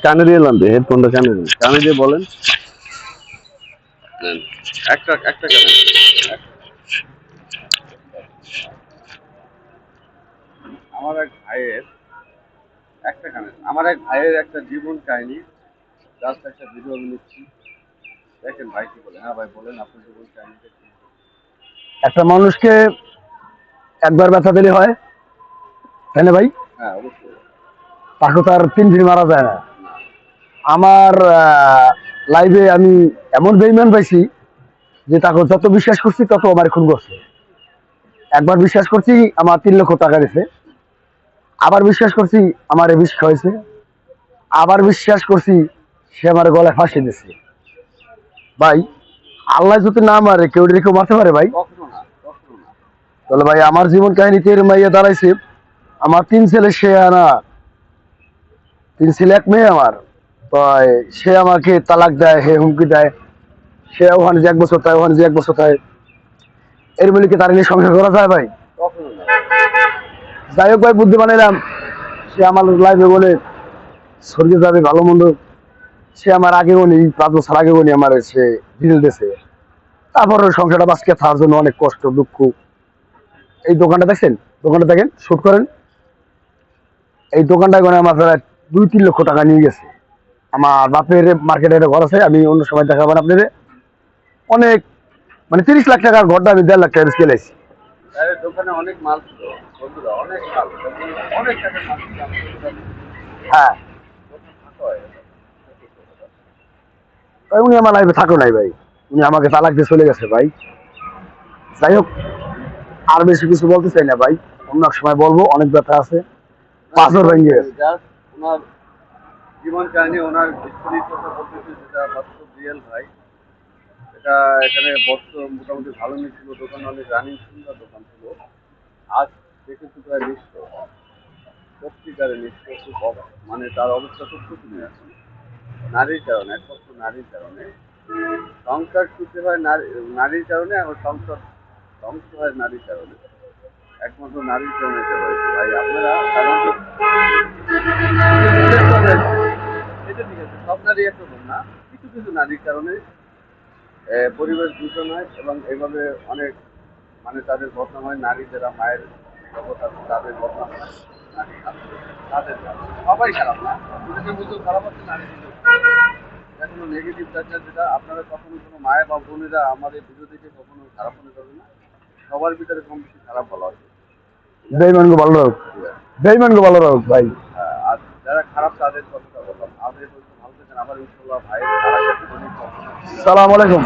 কানে দিয়ে এলাম হেডফোনটা কানে দিয়ে বলেন। একটা একটা কানে আমার এক ভাইয়ের একটা জীবন কাহিনী জাস্ট একটা ভিডিও আমি নিচ্ছি। দেখেন ভাই কি বলে। হ্যাঁ ভাই বলেন আপনার জীবন কাহিনীটা কি। একটা মানুষকে একবার ব্যথা দিলে হয়, তাই না ভাই? হ্যাঁ অবশ্যই। তাকে তো আর 3 দিন মারা যায় না। আমার লাইফে আমি এমন বেইমান পাইছি যে তাকে যত বিশ্বাস করছি তত আমার খুন করছে। একবার বিশ্বাস করছি আমার 3 লক্ষ টাকা দিছে, আবার বিশ্বাস করছি আমার বিষ খাওয়াইছে, আবার বিশ্বাস করছি সে আমার গলায় ফাঁসি দিছে। ভাই আল্লাহ যদি না মারে কেউ কেউ মারতে পারে ভাই? তাহলে ভাই আমার জীবন কাহিনীতে এর মাইয়া দাঁড়াইছে। আমার 3 ছেলে, সে আনা 3 ছেলে 1 মেয়ে আমার। তো সে আমাকে তালাক দেয়, হে হুমকি দেয়, সে ওখানে যে 1 বছর থাকে, ওখানে যে 1 বছর থাকে। এর বলে কি তার নিয়ে সংসার করা যায় ভাই? যাই হোক ভাই, বুদ্ধি বানাইলাম। সে আমার লাইফে বলে স্বর্গে যাবে, ভালো মন্দ। সে আমার আগে উনি 5 বছর আগে উনি আমার সে ডিল দিয়েছে। তারপর সংসারটা বাঁচকে থাকার জন্য অনেক কষ্ট দুঃখ। এই দোকানটা দেখছেন, দোকানটা দেখেন, শুট করেন। এই দোকানটা করে আমার প্রায় 2-3 লক্ষ টাকা নিয়ে গেছে। আমার বাপের মার্কেটে একটা ঘর আছে, আমি অন্য সময় দেখাবেন আপনাদের। অনেক মানে 30 লাখ টাকার ঘরটা আমি 1.5 লাখ টাকা খেলেছি। দোকানে অনেক মাল ছিল বন্ধুরা, অনেক মাল, অনেক টাকার মাল ছিল। হ্যাঁ, উনি আমার লাইফে থাকো নাই ভাই, উনি আমাকে তালাক দিয়ে চলে গেছে ভাই। যাই হোক, আর বেশি কিছু বলতে চাই না ভাই, অন্য এক সময় বলবো, অনেক ব্যথা আছে। পাঁচর ভেঙে গেছে। ওনার জীবন কাহিনী, ওনার স্টোরির কথা বলতেছে, যেটা বাস্তব রিয়েল ভাই। এটা এখানে বছর মোটামুটি ভালো ছিল, দোকান অনেক রানিং সুন্দর দোকান ছিল। আজ দেখেছি প্রায় নিঃস্ব, সত্যিকারে নিঃস্ব, খুব মানে তার অবস্থা খুব শোচনীয় আছে। নারীর কারণে, একমাত্র নারীর কারণে সংসার ছুটতে হয়, নারীর কারণে, আমার সংসার ধ্বংস হয় নারীর কারণে, একমাত্র নারীর কারণে এটা হয়েছে ভাই। আপনারা এটা ঠিক আছে, সব নারী একরকম না, কিছু কিছু নারীর কারণে পরিবেশ দূষণ হয় এবং এইভাবে অনেক মানে তাদের বদনাম হয়। নারী যারা মায়ের জগৎ আছে তাদের বদনাম হয়। নারী তাদের সবাই খারাপ না, পুরুষের মধ্যেও খারাপ আছে, নারী এটা কোনো নেগেটিভ থাকে, যেটা আপনারা কখনো কোনো মায়ের বা বোনেরা আমার এই ভিডিও দেখে কখনো খারাপ মনে করবে না। সবার ভিতরে কম বেশি খারাপ বলা আছে। বেইমানকে ভালো রাখ, বেইমানকে ভালো রাখ ভাই। আর যারা খারাপ তাদের কথাটা বললাম। আমাদের ভালো থাকেন। আবার ইনশাল্লাহ ভাইয়ের সালাম আলাইকুম।